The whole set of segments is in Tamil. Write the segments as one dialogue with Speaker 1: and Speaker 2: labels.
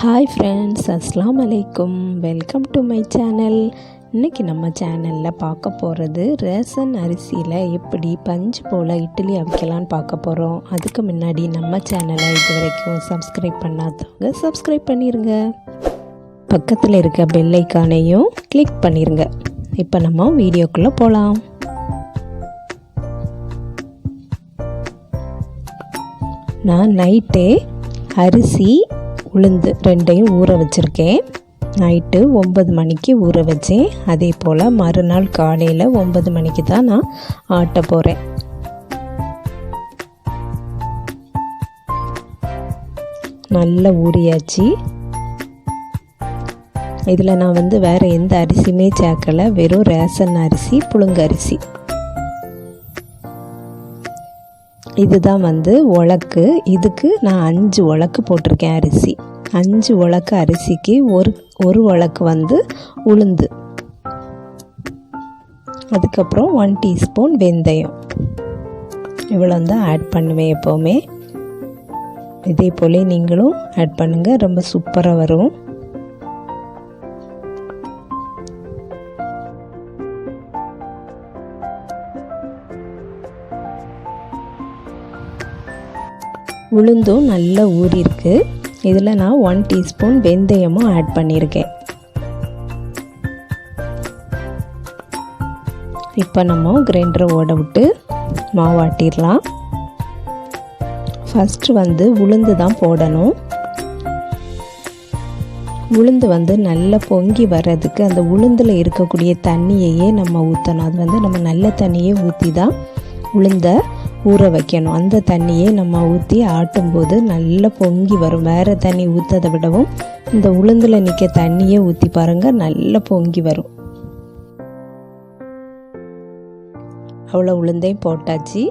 Speaker 1: ஹாய் ஃப்ரெண்ட்ஸ், அஸ்ஸலாமு அலைக்கும். Welcome to my channel. இன்றைக்கி நம்ம சேனலில் பார்க்க போகிறது ரேஷன் அரிசியில் எப்படி பஞ்சு போல் இட்லி அவிக்கலான்னு பார்க்க போகிறோம். அதுக்கு முன்னாடி நம்ம சேனலை இது வரைக்கும் சப்ஸ்கிரைப் பண்ணாதவங்க சப்ஸ்கிரைப் பண்ணிடுங்க. பக்கத்தில் இருக்க பெல் ஐக்கானையும் கிளிக் பண்ணிடுங்க. இப்போ நம்ம வீடியோக்குள்ளே போகலாம். நான் நைட்டே அரிசி உளுந்து ரெண்டையும் ஊற வச்சுருக்கேன். நைட்டு 9 மணிக்கு ஊற வச்சேன். அதே போல் மறுநாள் காலையில் 9 மணிக்கு தான் நான் ஆட்ட போகிறேன். நல்லா ஊறியாச்சு. இதில் நான் வேறு எந்த அரிசியுமே சேர்க்கலை. வெறும் ரேஷன் அரிசி, புழுங்கரிசி. இதுதான் உலக்கு. இதுக்கு நான் 5 உலக்கு போட்டிருக்கேன் அரிசி. 5 உலக்கு அரிசிக்கு ஒரு உலக்கு உளுந்து, அதுக்கப்புறம் 1 டீஸ்பூன் வெந்தயம். இவ்வளோ தான் ஆட் பண்ணுவேன் எப்போவுமே. இதே போல் நீங்களும் ஆட் பண்ணுங்கள், ரொம்ப சூப்பராக வரும். உளுந்தும் நல்லா ஊறியிருக்கு. இதில் நான் 1 டீஸ்பூன் வெந்தயமும் ஆட் பண்ணியிருக்கேன். இப்போ நம்ம கிரைண்டரை ஓட விட்டு மாவாட்டிடலாம். ஃபஸ்ட்டு உளுந்து தான் போடணும். உளுந்து நல்லா பொங்கி வர்றதுக்கு அந்த உளுந்தில் இருக்கக்கூடிய தண்ணியையே நம்ம ஊற்றணும். அது நம்ம நல்ல தண்ணியே ஊற்றி தான் உளுந்தை ஊற வைக்கணும். அந்த தண்ணியே நம்ம ஊற்றி ஆட்டும்போது நல்லா பொங்கி வரும். வேறு தண்ணி ஊற்றதை விடவும் இந்த உளுந்தில் நிற்க தண்ணியே ஊற்றி பாருங்கள், நல்லா பொங்கி வரும். அவ்வளோ உளுந்தையும் போட்டாச்சு.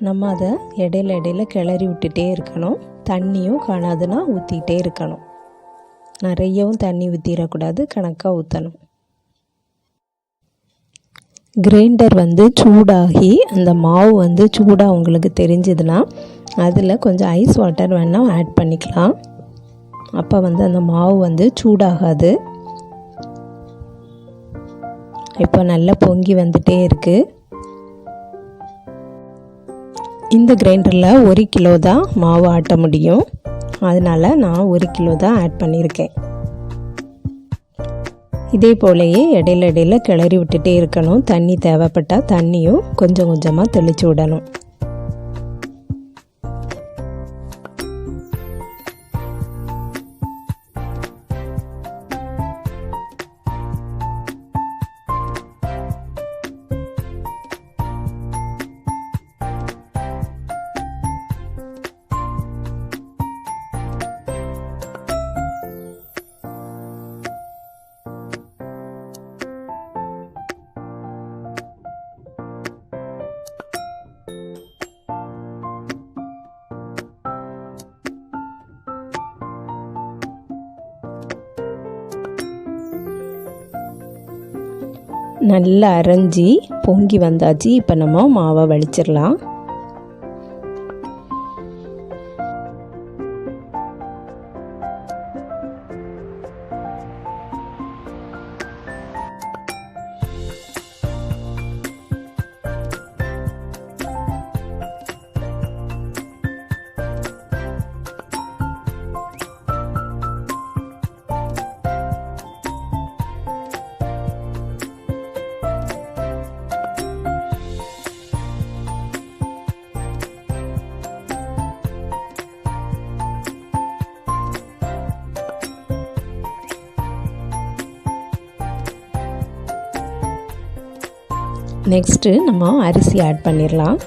Speaker 1: நம்ம அதை இடையில கிளறி விட்டுட்டே இருக்கணும். தண்ணியும் காணாதுன்னா ஊற்றிக்கிட்டே இருக்கணும். நிறையவும் தண்ணி ஊற்றிடக்கூடாது, கணக்காக ஊற்றணும். கிரைண்டர் சூடாகி அந்த மாவு சூடாக உங்களுக்கு தெரிஞ்சதுன்னா அதில் கொஞ்சம் ஐஸ் வாட்டர் வேணால் ஆட் பண்ணிக்கலாம். அப்போ அந்த மாவு சூடாகாது. இப்போ நல்லா பொங்கி வந்துட்டே இருக்குது. இந்த கிரைண்டரில் 1 கிலோ தான் மாவு ஆட்ட முடியும். அதனால் நான் 1 கிலோ தான் ஆட் பண்ணியிருக்கேன். இதே போலயே இடையில கிளறி விட்டுட்டே இருக்கணும். தண்ணி தேவைப்பட்டால் தண்ணியும் கொஞ்சம் கொஞ்சமாக தெளித்து விடணும். நல்லா அரைஞ்சி பொங்கி வந்தாச்சு. இப்போ நம்ம மாவை வலிச்சிடலாம். நெக்ஸ்ட்டு நம்ம அரிசி ஆட் பண்ணிடலாம்.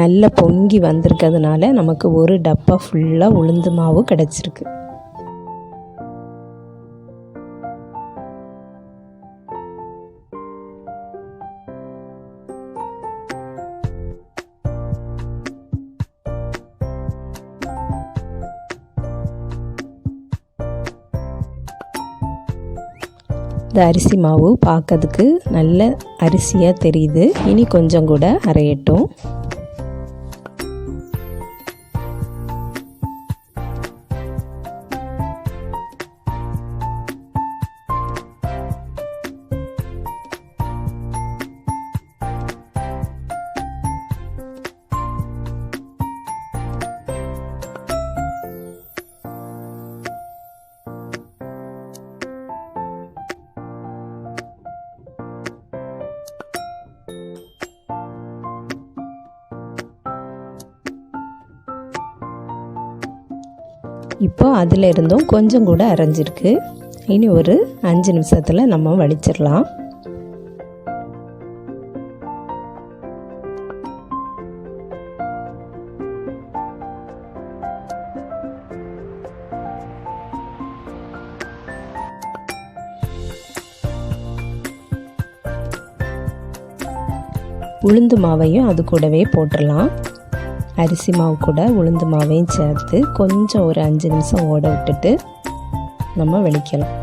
Speaker 1: நல்ல பொங்கி வந்திருக்கிறதுனால நமக்கு ஒரு டப்பா ஃபுல்லாக உளுந்து மாவு கிடச்சிருக்கு. இந்த அரிசி மாவு பார்க்கறதுக்கு நல்ல அரிசியாக தெரியுது. இனி கொஞ்சம் கூட அரையட்டும். இப்போ அதில் இருந்தும் கொஞ்சம் கூட அரைஞ்சிருக்கு. இனி ஒரு 5 நிமிஷத்தில் நம்ம வடிச்சிடலாம். உளுந்து மாவையும் அது கூடவே போட்டுடலாம். அரிசி மாவு கூட உளுந்து மாவையும் சேர்த்து கொஞ்சம் ஒரு 5 நிமிஷம் ஓட விட்டுட்டு நம்ம வெளிக்கலாம்.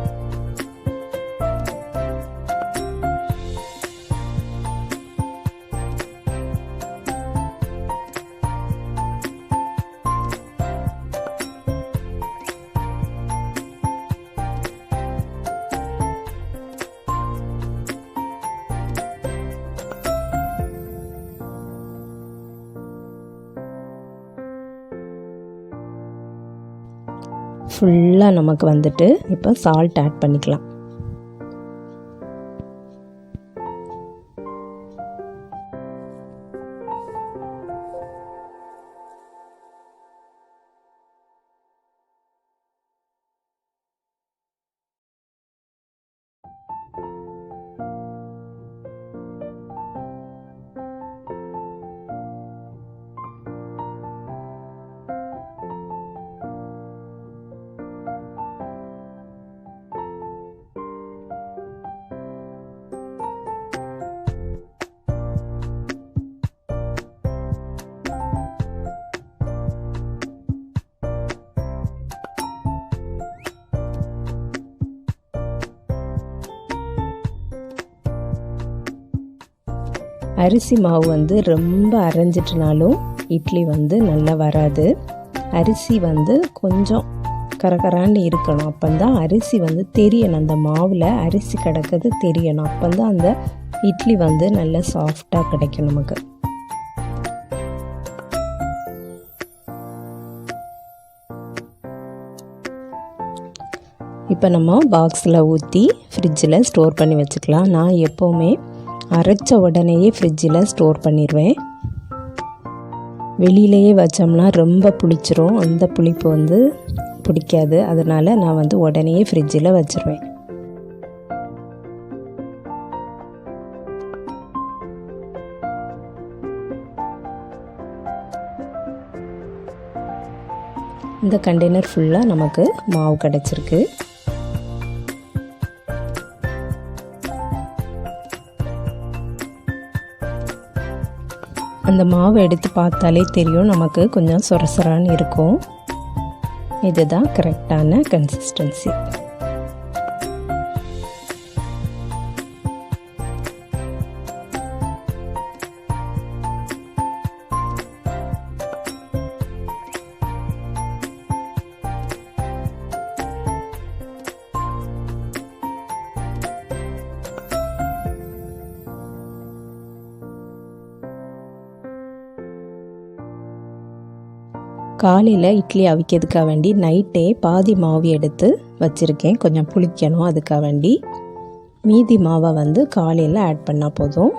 Speaker 1: ஃபுல்லாக நமக்கு வந்துட்டு இப்போ சால்ட் ஆட் பண்ணிக்கலாம். அரிசி மாவு வந்து ரொம்ப அரைஞ்சிட்டுனாலும் இட்லி வந்து நல்லா வராது. அரிசி வந்து கொஞ்சம் கரகரான்னு இருக்கணும். அப்போந்தான் அரிசி வந்து தெரியணும், அந்த மாவில் அரிசி கிடக்கிறது தெரியணும். அப்போந்தான் அந்த இட்லி வந்து நல்லா சாஃப்டாக கிடைக்கும் நமக்கு. இப்போ நம்ம பாக்ஸில் ஊற்றி ஃப்ரிட்ஜில் ஸ்டோர் பண்ணி வச்சுக்கலாம். நான் எப்போவுமே அரைச்ச உடனேயே ஃப்ரிட்ஜில் ஸ்டோர் பண்ணிடுவேன். வெளியிலேயே வச்சோம்னா ரொம்ப புளிச்சிரும், அந்த புளிப்பு வந்து பிடிக்காது. அதனால் நான் வந்து உடனேயே ஃப்ரிட்ஜில் வச்சுருவேன். இந்த கண்டெய்னர் ஃபுல்லாக நமக்கு மாவு கிடச்சிருக்கு. அந்த மாவை எடுத்து பார்த்தாலே தெரியும், நமக்கு கொஞ்சம் சொரசொரான்னு இருக்கும். இதுதான் கரெக்டான கன்சிஸ்டன்சி. காலையில் இட்லி அவிக்கிறதுக்காக வேண்டி நைட்டே பாதி மாவு எடுத்து வச்சுருக்கேன். கொஞ்சம் புளிக்கணும், அதுக்காக வேண்டி. மீதி மாவை வந்து காலையில் ஆட் பண்ணால் போதும்.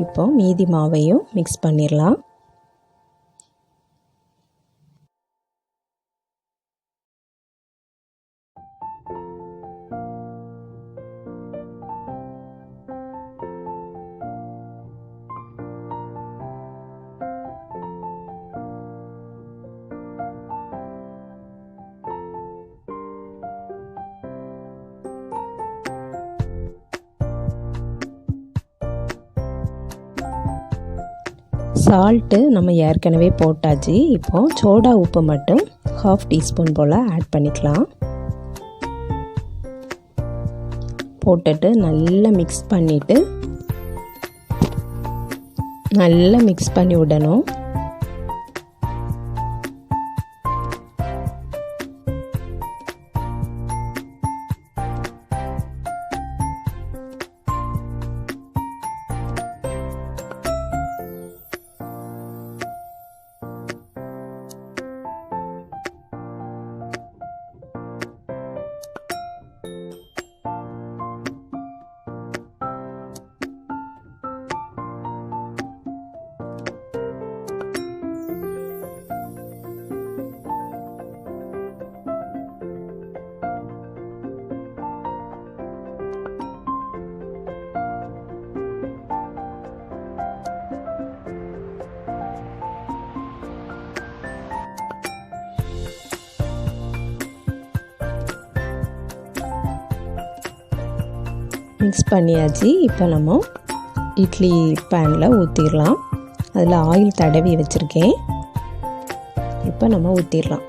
Speaker 1: இப்போ மீதி மாவையும் மிக்ஸ் பண்ணிடலாம். சால்ட்டு நம்ம ஏற்கனவே போட்டாச்சு. இப்போது சோடா உப்பு மட்டும் 1/2 டீஸ்பூன் போல் ஆட் பண்ணிக்கலாம். போட்டுட்டு நல்லா மிக்ஸ் பண்ணிவிட்டு நல்லா மிக்ஸ் பண்ணி விடணும். மிக்ஸ் பண்ணியாச்சு. இப்போ நம்ம இட்லி பேனில் ஊற்றிடலாம். அதில் ஆயில் தடவி வச்சுருக்கேன். இப்போ நம்ம ஊற்றிடலாம்.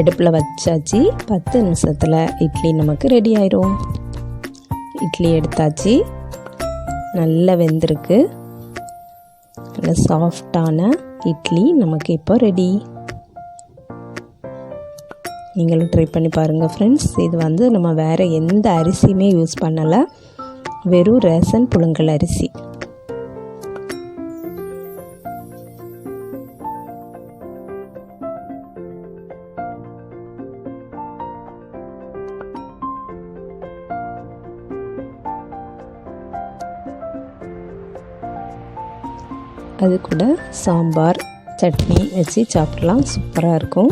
Speaker 1: அடுப்பில் வச்சாச்சு. 10 நிமிஷத்தில் இட்லி நமக்கு ரெடி ஆயிரும். இட்லி எடுத்தாச்சு. நல்லா வெந்திருக்கு. நல்ல சாஃப்டான இட்லி நமக்கு இப்போ ரெடி. நீங்களும் ட்ரை பண்ணி பாருங்கள் ஃப்ரெண்ட்ஸ். இது வந்து நம்ம வேறு எந்த அரிசியுமே யூஸ் பண்ணலை. வெறும் ரேஷன் புழுங்கல் அரிசி. அது கூட சாம்பார் சட்னி வச்சு சாப்பிடலாம். சூப்பராக இருக்கும்.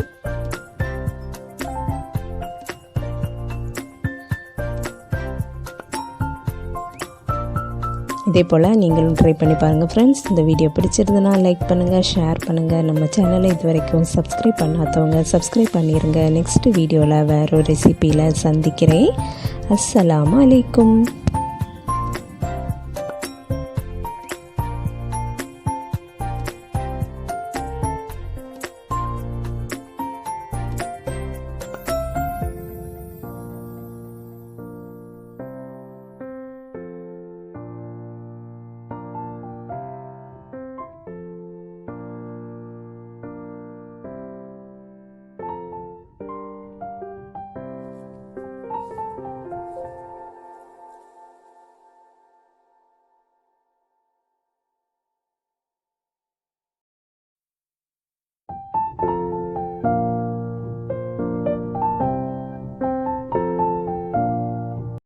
Speaker 1: இதே போல் நீங்களும் ட்ரை பண்ணி பாருங்கள் ஃப்ரெண்ட்ஸ். இந்த வீடியோ பிடிச்சிருந்தனா லைக் பண்ணுங்கள், ஷேர் பண்ணுங்கள். நம்ம சேனலை இது வரைக்கும் சப்ஸ்கிரைப் பண்ணாதவங்க சப்ஸ்கிரைப் பண்ணிடுங்க. நெக்ஸ்ட் வீடியோவில் வேறு ஒரு ரெசிப்பியில் சந்திக்கிறேன். அஸ்ஸலாமு அலைக்கும்.